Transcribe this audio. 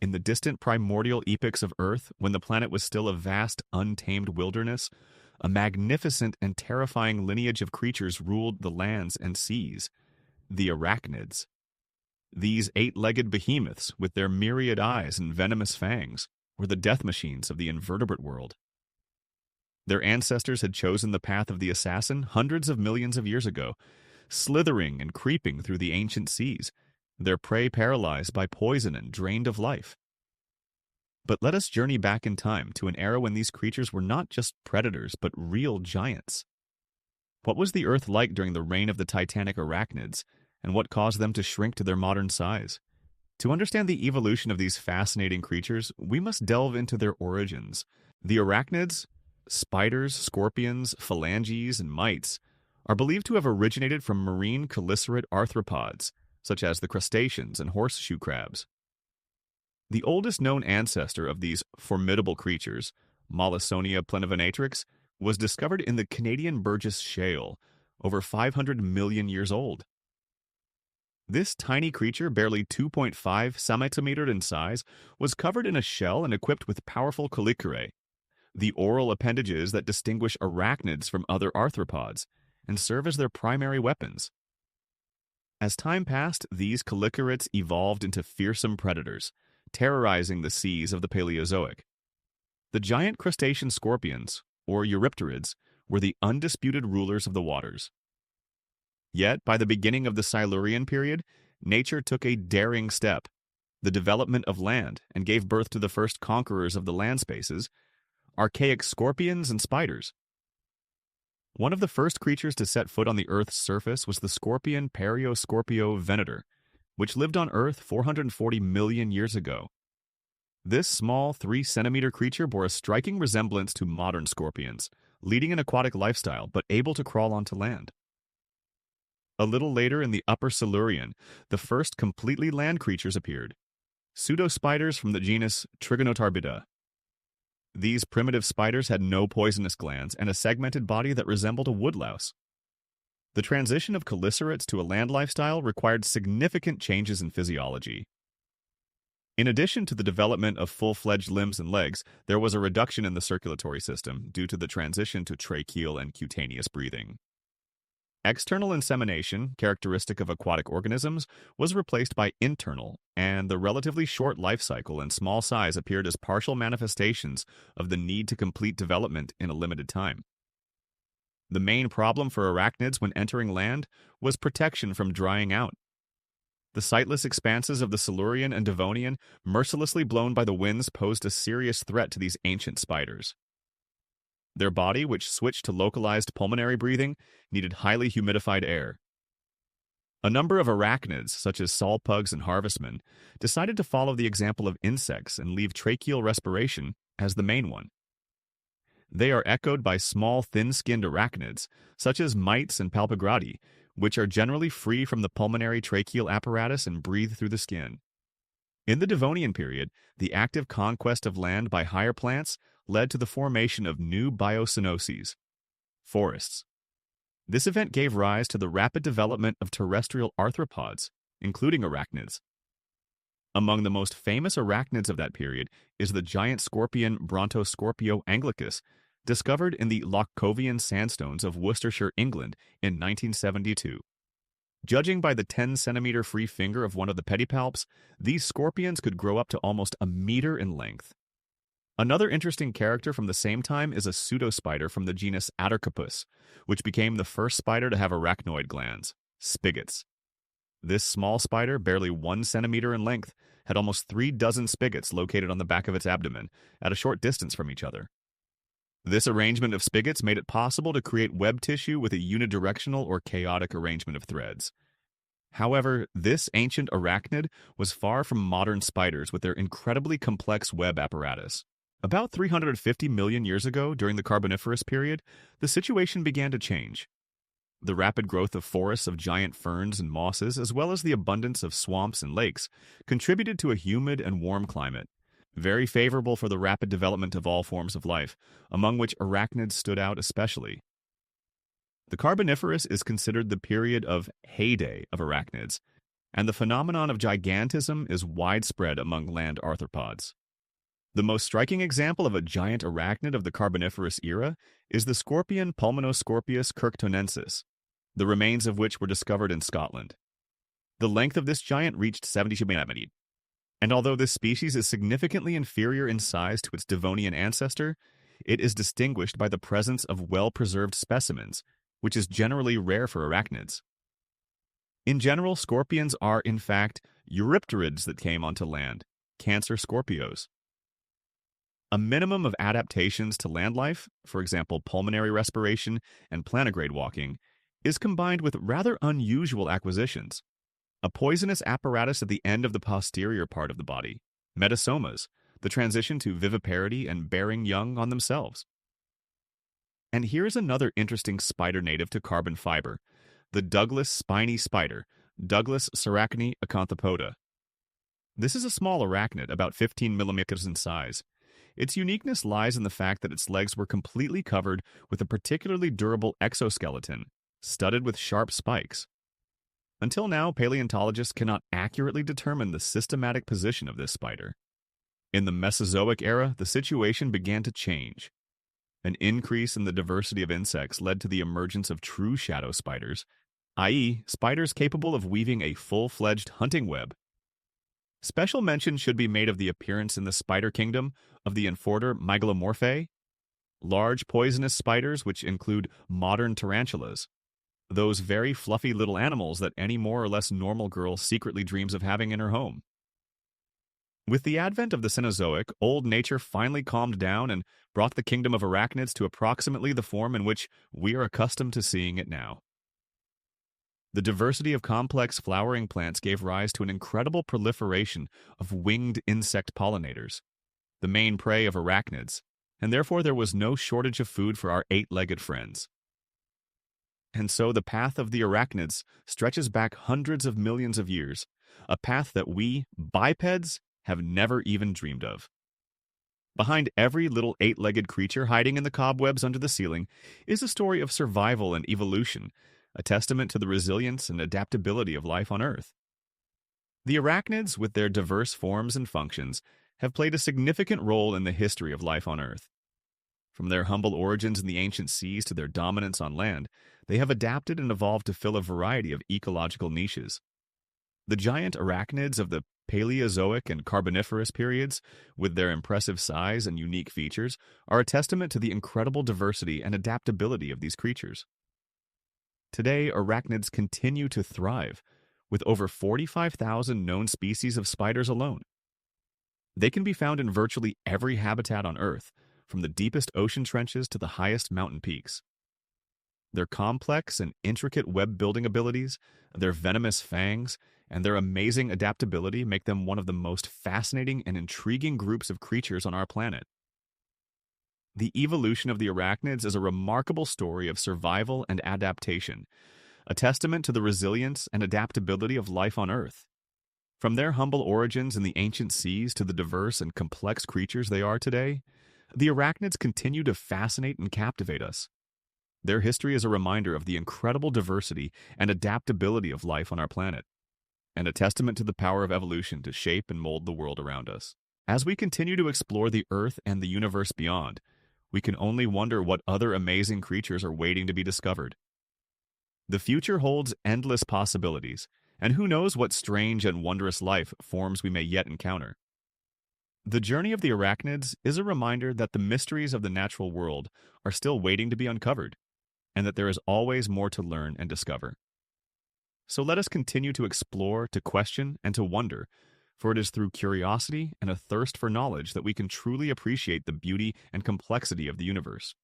In the distant primordial epochs of Earth, when the planet was still a vast, untamed wilderness, a magnificent and terrifying lineage of creatures ruled the lands and seas, the arachnids. These eight-legged behemoths, with their myriad eyes and venomous fangs, were the death machines of the invertebrate world. Their ancestors had chosen the path of the assassin hundreds of millions of years ago, slithering and creeping through the ancient seas, their prey paralyzed by poison and drained of life. But let us journey back in time to an era when these creatures were not just predators, but real giants. What was the Earth like during the reign of the titanic arachnids, and what caused them to shrink to their modern size? To understand the evolution of these fascinating creatures, we must delve into their origins. The arachnids, spiders, scorpions, phalanges, and mites, are believed to have originated from marine chelicerate arthropods, such as the crustaceans and horseshoe crabs. The oldest known ancestor of these formidable creatures, Mollissonia plenivenatrix, was discovered in the Canadian Burgess Shale, over 500 million years old. This tiny creature, barely 2.5 centimeters in size, was covered in a shell and equipped with powerful chelicerae, the oral appendages that distinguish arachnids from other arthropods, and serve as their primary weapons. As time passed, these chelicerates evolved into fearsome predators, terrorizing the seas of the Paleozoic. The giant crustacean scorpions, or eurypterids, were the undisputed rulers of the waters. Yet, by the beginning of the Silurian period, nature took a daring step, the development of land, and gave birth to the first conquerors of the land spaces, archaic scorpions and spiders. One of the first creatures to set foot on the Earth's surface was the scorpion Perioscorpio venator, which lived on Earth 440 million years ago. This small 3-centimeter creature bore a striking resemblance to modern scorpions, leading an aquatic lifestyle but able to crawl onto land. A little later in the Upper Silurian, the first completely land creatures appeared, pseudospiders from the genus Trigonotarbida. These primitive spiders had no poisonous glands and a segmented body that resembled a woodlouse. The transition of chelicerates to a land lifestyle required significant changes in physiology. In addition to the development of full-fledged limbs and legs, there was a reduction in the circulatory system due to the transition to tracheal and cutaneous breathing. External insemination, characteristic of aquatic organisms, was replaced by internal, and the relatively short life cycle and small size appeared as partial manifestations of the need to complete development in a limited time. The main problem for arachnids when entering land was protection from drying out. The sightless expanses of the Silurian and Devonian, mercilessly blown by the winds, posed a serious threat to these ancient spiders. Their body, which switched to localized pulmonary breathing, needed highly humidified air. A number of arachnids, such as saw-pugs and harvestmen, decided to follow the example of insects and leave tracheal respiration as the main one. They are echoed by small, thin-skinned arachnids, such as mites and palpegrati, which are generally free from the pulmonary tracheal apparatus and breathe through the skin. In the Devonian period, the active conquest of land by higher plants led to the formation of new biocenoses, forests. This event gave rise to the rapid development of terrestrial arthropods, including arachnids. Among the most famous arachnids of that period is the giant scorpion Brontoscorpio anglicus, discovered in the Lochcovian sandstones of Worcestershire, England in 1972. Judging by the 10-centimeter free finger of one of the pedipalps, these scorpions could grow up to almost a meter in length. Another interesting character from the same time is a pseudospider from the genus Attercopus, which became the first spider to have arachnoid glands, spigots. This small spider, barely 1 centimeter in length, had almost 3 dozen spigots located on the back of its abdomen, at a short distance from each other. This arrangement of spigots made it possible to create web tissue with a unidirectional or chaotic arrangement of threads. However, this ancient arachnid was far from modern spiders with their incredibly complex web apparatus. About 350 million years ago, during the Carboniferous period, the situation began to change. The rapid growth of forests of giant ferns and mosses, as well as the abundance of swamps and lakes, contributed to a humid and warm climate, very favorable for the rapid development of all forms of life, among which arachnids stood out especially. The Carboniferous is considered the period of heyday of arachnids, and the phenomenon of gigantism is widespread among land arthropods. The most striking example of a giant arachnid of the Carboniferous era is the scorpion Pulmonoscorpius kirktonensis, the remains of which were discovered in Scotland. The length of this giant reached 72 meters, and although this species is significantly inferior in size to its Devonian ancestor, it is distinguished by the presence of well-preserved specimens, which is generally rare for arachnids. In general, scorpions are, in fact, eurypterids that came onto land, Cancer scorpios. A minimum of adaptations to land life, for example pulmonary respiration and plantigrade walking, is combined with rather unusual acquisitions. A poisonous apparatus at the end of the posterior part of the body, metasomas, the transition to viviparity and bearing young on themselves. And here's another interesting spider native to carbon fiber, the Douglas spiny spider, Douglas sarachni acanthopoda. This is a small arachnid, about 15 millimeters in size. Its uniqueness lies in the fact that its legs were completely covered with a particularly durable exoskeleton, studded with sharp spikes. Until now, paleontologists cannot accurately determine the systematic position of this spider. In the Mesozoic era, the situation began to change. An increase in the diversity of insects led to the emergence of true shadow spiders, i.e., spiders capable of weaving a full-fledged hunting web. Special mention should be made of the appearance in the spider kingdom of the Amphorder Mygalomorphae, large poisonous spiders which include modern tarantulas, those very fluffy little animals that any more or less normal girl secretly dreams of having in her home. With the advent of the Cenozoic, old nature finally calmed down and brought the kingdom of arachnids to approximately the form in which we are accustomed to seeing it now. The diversity of complex flowering plants gave rise to an incredible proliferation of winged insect pollinators, the main prey of arachnids, and therefore there was no shortage of food for our eight-legged friends. And so the path of the arachnids stretches back hundreds of millions of years, a path that we, bipeds, have never even dreamed of. Behind every little eight-legged creature hiding in the cobwebs under the ceiling is a story of survival and evolution, a testament to the resilience and adaptability of life on Earth. The arachnids, with their diverse forms and functions, have played a significant role in the history of life on Earth. From their humble origins in the ancient seas to their dominance on land, they have adapted and evolved to fill a variety of ecological niches. The giant arachnids of the Paleozoic and Carboniferous periods, with their impressive size and unique features, are a testament to the incredible diversity and adaptability of these creatures. Today, arachnids continue to thrive, with over 45,000 known species of spiders alone. They can be found in virtually every habitat on Earth, from the deepest ocean trenches to the highest mountain peaks. Their complex and intricate web-building abilities, their venomous fangs, and their amazing adaptability make them one of the most fascinating and intriguing groups of creatures on our planet. The evolution of the arachnids is a remarkable story of survival and adaptation, a testament to the resilience and adaptability of life on Earth. From their humble origins in the ancient seas to the diverse and complex creatures they are today, the arachnids continue to fascinate and captivate us. Their history is a reminder of the incredible diversity and adaptability of life on our planet, and a testament to the power of evolution to shape and mold the world around us. As we continue to explore the Earth and the universe beyond, we can only wonder what other amazing creatures are waiting to be discovered. The future holds endless possibilities, and who knows what strange and wondrous life forms we may yet encounter. The journey of the arachnids is a reminder that the mysteries of the natural world are still waiting to be uncovered, and that there is always more to learn and discover. So let us continue to explore, to question, and to wonder, for it is through curiosity and a thirst for knowledge that we can truly appreciate the beauty and complexity of the universe.